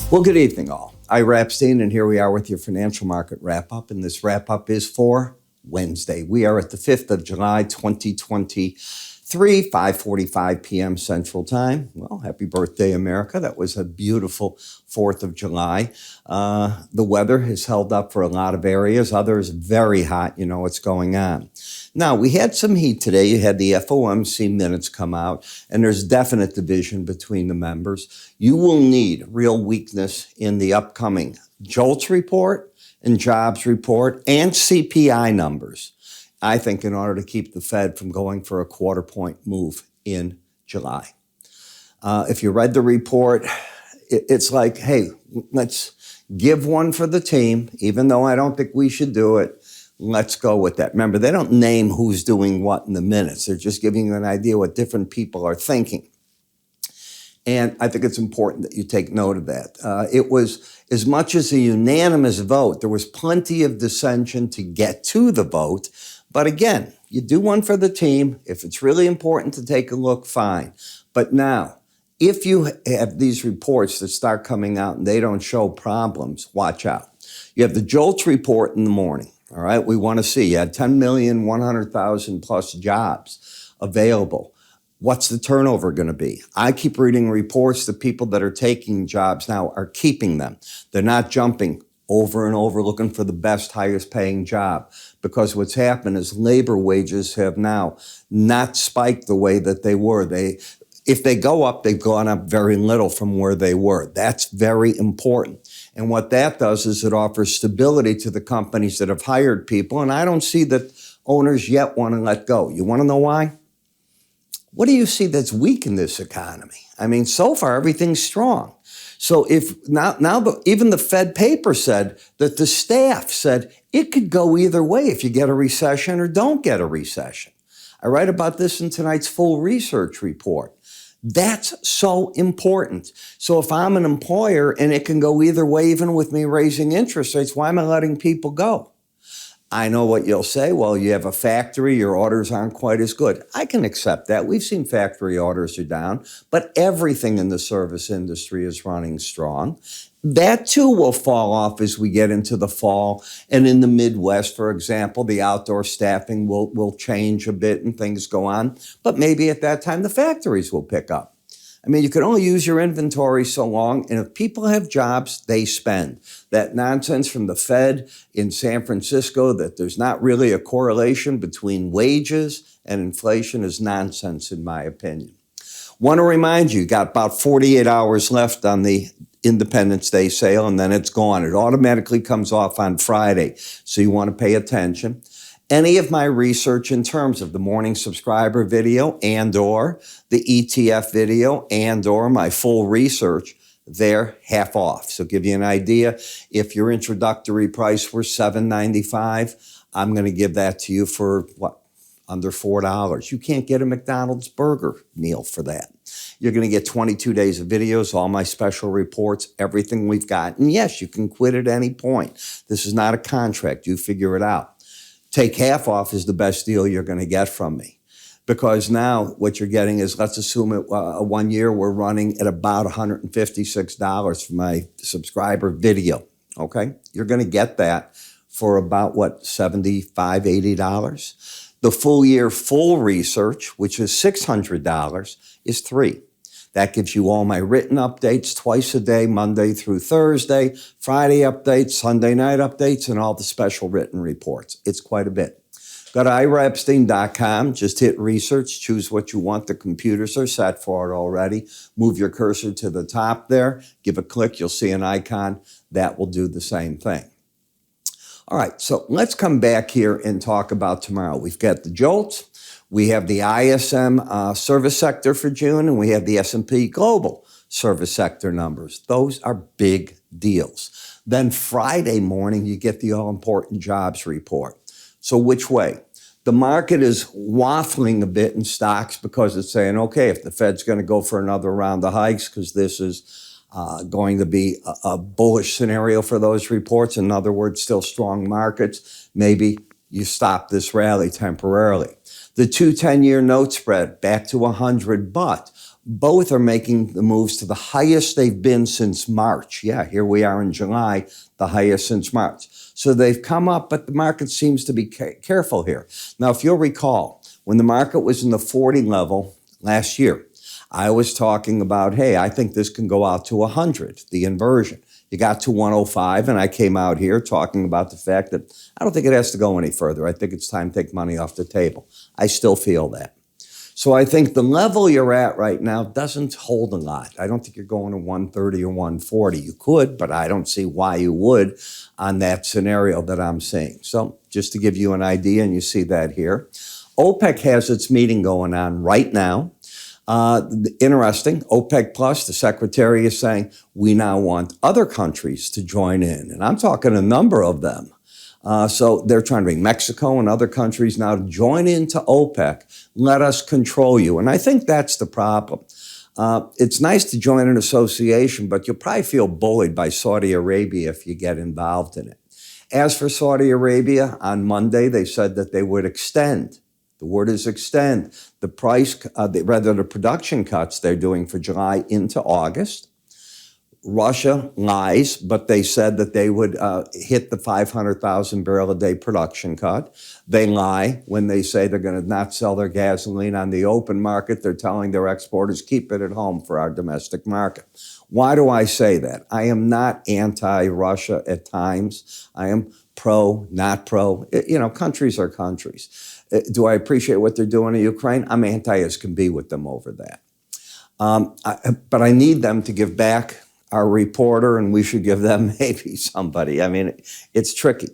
Well, good evening, all. Ira Epstein, and here we are with your financial market wrap-up, and this wrap-up is for Wednesday. We are at the 5th of July, 2023, 5:45 p.m. Central Time. Well, happy birthday, America. That was a beautiful 4th of July. The weather has held up for a lot of areas. Others very hot. You know what's going on. Now, we had some heat today. You had the FOMC minutes come out, and there's definite division between the members. You will need real weakness in the upcoming JOLTS report and jobs report and CPI numbers, I think, in order to keep the Fed from going for a quarter-point move in July. If you read the report, it's like, hey, let's give one for the team, even though I don't think we should do it. Let's go with that. Remember, they don't name who's doing what in the minutes. They're just giving you an idea what different people are thinking. And I think it's important that you take note of that. It was, as much as a unanimous vote, there was plenty of dissension to get to the vote. But again, you do one for the team. If it's really important to take a look, fine. But now, if you have these reports that start coming out and they don't show problems, watch out. You have the JOLTS report in the morning. All right, we want to see. You had 10,100,000 plus jobs available. What's the turnover going to be? I keep reading reports that people that are taking jobs now are keeping them. They're not jumping over and over looking for the best, highest paying job, because what's happened is labor wages have now not spiked the way that they were. If they go up, they've gone up very little from where they were. That's very important. And what that does is it offers stability to the companies that have hired people. And I don't see that owners yet want to let go. You want to know why? What do you see that's weak in this economy? I mean, so far, everything's strong. So if even the Fed paper said that the staff said it could go either way if you get a recession or don't get a recession. I write about this in tonight's full research report. That's so important. So if I'm an employer and it can go either way, even with me raising interest rates, why am I letting people go? I know what you'll say. Well, you have a factory, your orders aren't quite as good. I can accept that. We've seen factory orders are down, but everything in the service industry is running strong. That too will fall off as we get into the fall. And in the Midwest, for example, the outdoor staffing will change a bit and things go on. But maybe at that time, the factories will pick up. I mean, you can only use your inventory so long, and if people have jobs, they spend. That nonsense from the Fed in San Francisco that there's not really a correlation between wages and inflation is nonsense, in my opinion. Want to remind you, got about 48 hours left on the Independence Day sale, and then it's gone. It automatically comes off on Friday, so you want to pay attention. Any of my research in terms of the morning subscriber video and or the ETF video and or my full research, they're half off. So give you an idea, if your introductory price were $7.95, I'm going to give that to you for what? Under $4. You can't get a McDonald's burger meal for that. You're going to get 22 days of videos, all my special reports, everything we've got. And yes, you can quit at any point. This is not a contract. You figure it out. Take half off is the best deal you're going to get from me. Because now what you're getting is, let's assume 1 year we're running at about $156 for my subscriber video, okay? You're going to get that for about, what, $75, $80? The full year full research, which is $600, is $3. That gives you all my written updates twice a day, Monday through Thursday, Friday updates, Sunday night updates, and all the special written reports. It's quite a bit. Go to iraepstein.com, just hit research, choose what you want. The computers are set for it already. Move your cursor to the top there, give a click, you'll see an icon. That will do the same thing. All right, so let's come back here and talk about tomorrow. We've got the JOLTS. We have the ISM service sector for June, and we have the S&P Global service sector numbers. Those are big deals. Then Friday morning, you get the all-important jobs report. So which way? The market is waffling a bit in stocks because it's saying, okay, if the Fed's going to go for another round of hikes, because this is going to be a bullish scenario for those reports, in other words, still strong markets, maybe you stop this rally temporarily. The 2 10-year note spread back to 100, but Both are making the moves to the highest they've been since March. Yeah, here we are in July, the highest since March. So they've come up, but the market seems to be careful here. Now, if you'll recall, when the market was in the 40 level last year, I was talking about, hey, I think this can go out to 100, the inversion. You got to 105, and I came out here talking about the fact that I don't think it has to go any further. I think it's time to take money off the table. I still feel that. So I think the level you're at right now doesn't hold a lot. I don't think you're going to 130 or 140. You could, but I don't see why you would on that scenario that I'm seeing. So just to give you an idea, and you see that here, OPEC has its meeting going on right now. Interesting, OPEC Plus, the secretary is saying, we now want other countries to join in. And I'm talking a number of them. So they're trying to bring Mexico and other countries now to join into OPEC. Let us control you. And I think that's the problem. It's nice to join an association, but you'll probably feel bullied by Saudi Arabia if you get involved in it. As for Saudi Arabia, on Monday, they said that they would extend. The word is extend the the production cuts they're doing for July into August. Russia lies, but they said that they would hit the 500,000 barrel a day production cut. They lie when they say they're going to not sell their gasoline on the open market. They're telling their exporters, keep it at home for our domestic market. Why do I say that? I am not anti-Russia at times. I am pro, not pro. Countries are countries. Do I appreciate what they're doing in Ukraine? I'm anti as can be with them over that. But I need them to give back our reporter, and we should give them maybe somebody. I mean, it's tricky.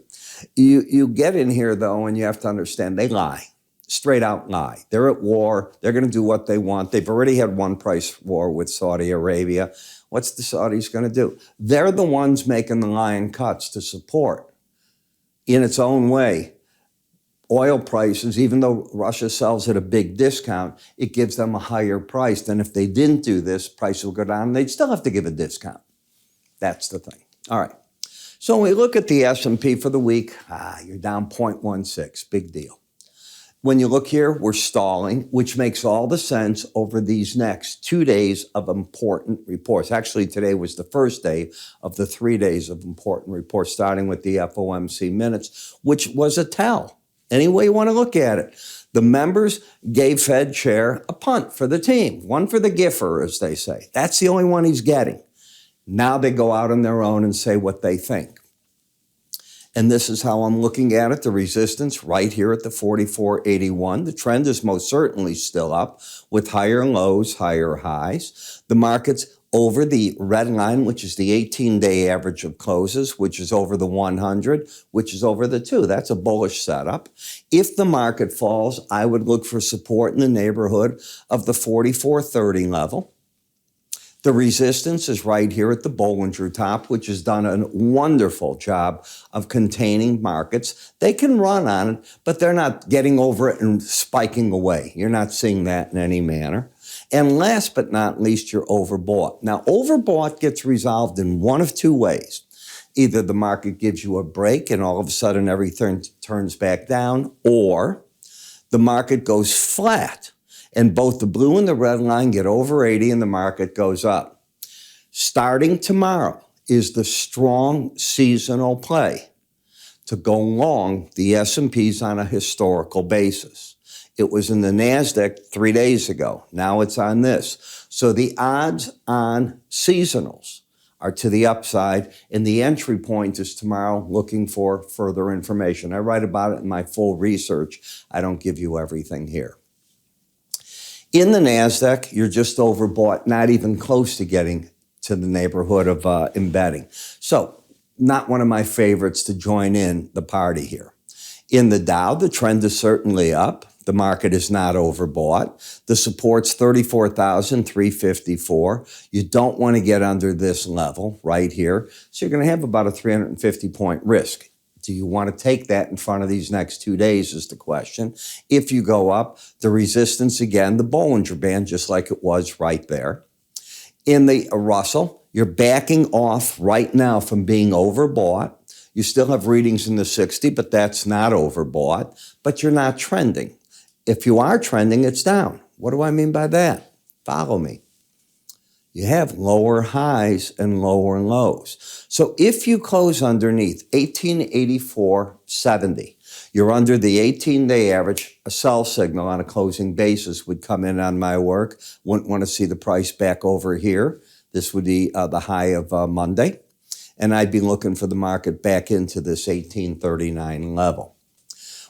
You get in here, though, and you have to understand they lie. Straight out lie. They're at war. They're going to do what they want. They've already had one price war with Saudi Arabia. What's the Saudis going to do? They're the ones making the lying cuts to support, in its own way, oil prices. Even though Russia sells at a big discount, it gives them a higher price than if they didn't do this, price will go down, and they'd still have to give a discount. That's the thing. All right. So when we look at the S&P for the week, you're down 0.16, big deal. When you look here, we're stalling, which makes all the sense over these next 2 days of important reports. Actually, today was the first day of the 3 days of important reports, starting with the FOMC minutes, which was a tell. Any way you want to look at it. The members gave Fed Chair a punt for the team, one for the giffer, as they say. That's the only one he's getting. Now they go out on their own and say what they think. And this is how I'm looking at it. The resistance right here at the 44.81. The trend is most certainly still up with higher lows, higher highs. The market's over the red line, which is the 18-day average of closes, which is over the 100, which is over the 2. That's a bullish setup. If the market falls, I would look for support in the neighborhood of the 44.30 level. The resistance is right here at the Bollinger top, which has done a wonderful job of containing markets. They can run on it, but they're not getting over it and spiking away. You're not seeing that in any manner. And last but not least, you're overbought. Now, overbought gets resolved in one of two ways. Either the market gives you a break and all of a sudden everything turns back down, or the market goes flat and both the blue and the red line get over 80 and the market goes up. Starting tomorrow is the strong seasonal play to go long the S&Ps on a historical basis. It was in the NASDAQ 3 days ago. Now it's on this. So the odds on seasonals are to the upside, and the entry point is tomorrow, looking for further information. I write about it in my full research. I don't give you everything here. In the NASDAQ, you're just overbought, not even close to getting to the neighborhood of embedding. So not one of my favorites to join in the party here. In the Dow, the trend is certainly up. The market is not overbought. The support's 34,354. You don't want to get under this level right here. So you're going to have about a 350-point risk. Do you want to take that in front of these next 2 days is the question. If you go up, the resistance again, the Bollinger Band, just like it was right there. In the Russell, you're backing off right now from being overbought. You still have readings in the 60, but that's not overbought. But you're not trending. If you are trending, it's down. What do I mean by that? Follow me. you have lower highs and lower lows. So if you close underneath 1884.70, you're under the 18-day average, a sell signal on a closing basis would come in on my work. Wouldn't want to see the price back over here. This would be the high of Monday. And I'd be looking for the market back into this 1839 level.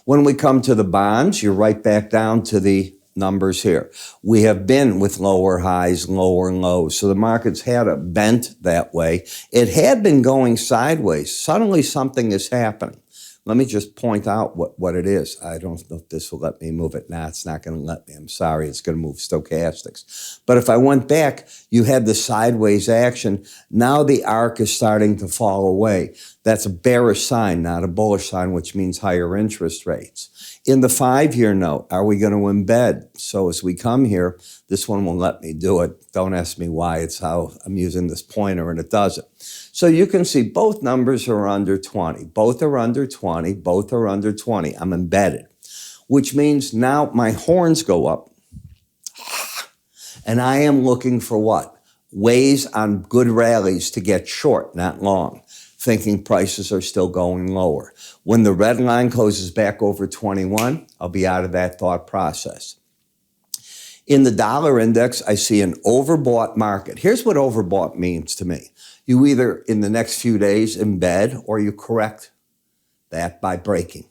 When we come to the bonds, you're right back down to the numbers here. We have been with lower highs, lower lows. So the market's had a bent that way. It had been going sideways. Suddenly something is happening. Let me just point out what it is. I don't know if this will let me move it. Nah, it's not going to let me. I'm sorry. It's going to move stochastics. But if I went back, you had the sideways action. Now the arc is starting to fall away. That's a bearish sign, not a bullish sign, which means higher interest rates. In the 5-year note, are we going to embed? So as we come here, this one will let me do it. Don't ask me why. It's how I'm using this pointer, and it does it. So you can see both numbers are under 20. Both are under 20. Both are under 20. I'm embedded, which means now my horns go up, and I am looking for what? Ways on good rallies to get short, not long, thinking prices are still going lower. When the red line closes back over 21, I'll be out of that thought process. In the dollar index, I see an overbought market. Here's what overbought means to me. You either, in the next few days, embed or you correct that by breaking.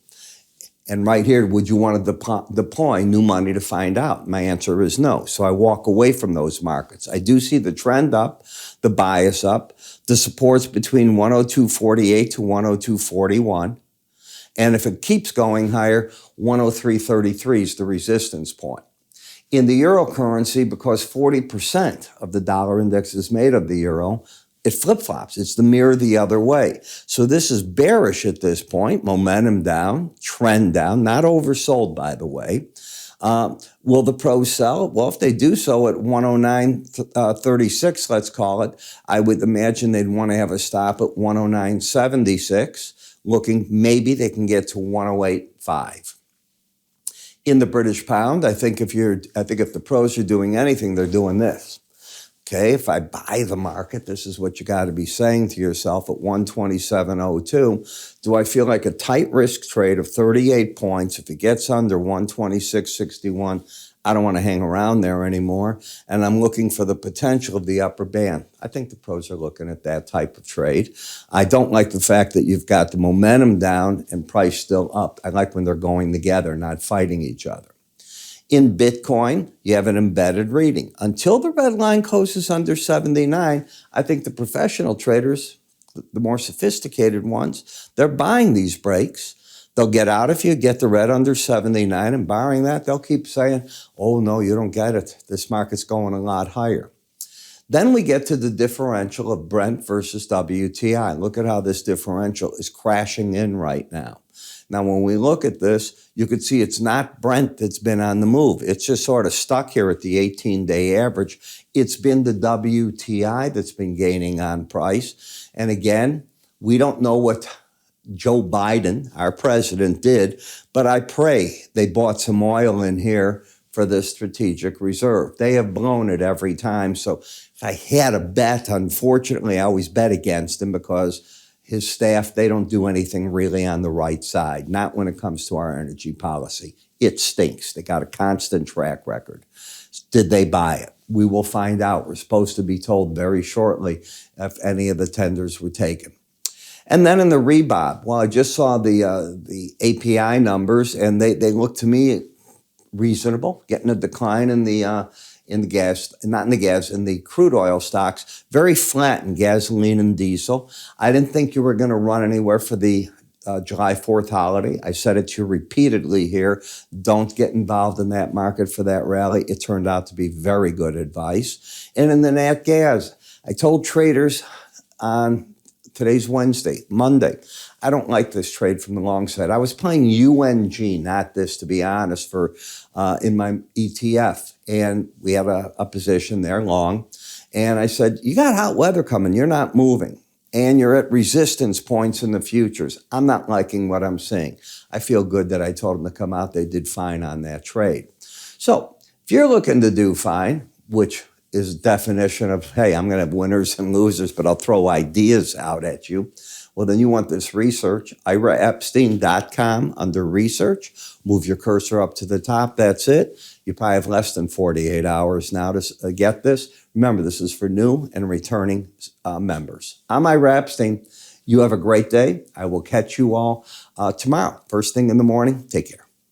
And right here, would you want to deploy new money to find out? My answer is no. So I walk away from those markets. I do see the trend up, the bias up, the supports between 102.48 to 102.41. And if it keeps going higher, 103.33 is the resistance point. In the eurocurrency, because 40% of the dollar index is made of the euro, it flip-flops. It's the mirror the other way. So this is bearish at this point. Momentum down, trend down, not oversold, by the way. Will the pros sell? Well, if they do so at 109.36, let's call it, I would imagine they'd want to have a stop at 109.76, looking maybe they can get to 108.5. In the British pound, I think if the pros are doing anything, they're doing this. Okay, if I buy the market, this is what you got to be saying to yourself at 127.02. Do I feel like a tight risk trade of 38 points? If it gets under 126.61, I don't want to hang around there anymore. And I'm looking for the potential of the upper band. I think the pros are looking at that type of trade. I don't like the fact that you've got the momentum down and price still up. I like when they're going together, not fighting each other. In Bitcoin, you have an embedded reading. Until the red line closes under 79, I think the professional traders, the more sophisticated ones, they're buying these breaks. They'll get out if you get the red under 79, and barring that, they'll keep saying, oh, no, you don't get it. This market's going a lot higher. Then we get to the differential of Brent versus WTI. Look at how this differential is crashing in right now. Now, when we look at this, you can see it's not Brent that's been on the move. It's just sort of stuck here at the 18-day average. It's been the WTI that's been gaining on price. And again, we don't know what Joe Biden, our president, did, but I pray they bought some oil in here for this strategic reserve. They have blown it every time. So if I had a bet, unfortunately, I always bet against him because his staff, they don't do anything really on the right side, not when it comes to our energy policy. It stinks. They got a constant track record. Did they buy it? We will find out. We're supposed to be told very shortly if any of the tenders were taken. And then in the rebob, well, I just saw the API numbers, and they look to me reasonable, getting a decline in the gas, not in the gas, in the crude oil stocks, very flat in gasoline and diesel. I didn't think you were going to run anywhere for the July 4th holiday. I said it to you repeatedly here. Don't get involved in that market for that rally. It turned out to be very good advice. And in the nat gas, I told traders on today's Wednesday, Monday, I don't like this trade from the long side. I was playing UNG, not this, to be honest, for in my ETF. And we have a position there long. And I said, you got hot weather coming. You're not moving. And you're at resistance points in the futures. I'm not liking what I'm seeing. I feel good that I told them to come out. They did fine on that trade. So if you're looking to do fine, which is definition of, hey, I'm going to have winners and losers, but I'll throw ideas out at you. Well, then you want this research, iraepstein.com under research. Move your cursor up to the top. That's it. You probably have less than 48 hours now to get this. Remember, this is for new and returning members. I'm Ira Epstein. You have a great day. I will catch you all tomorrow, first thing in the morning. Take care.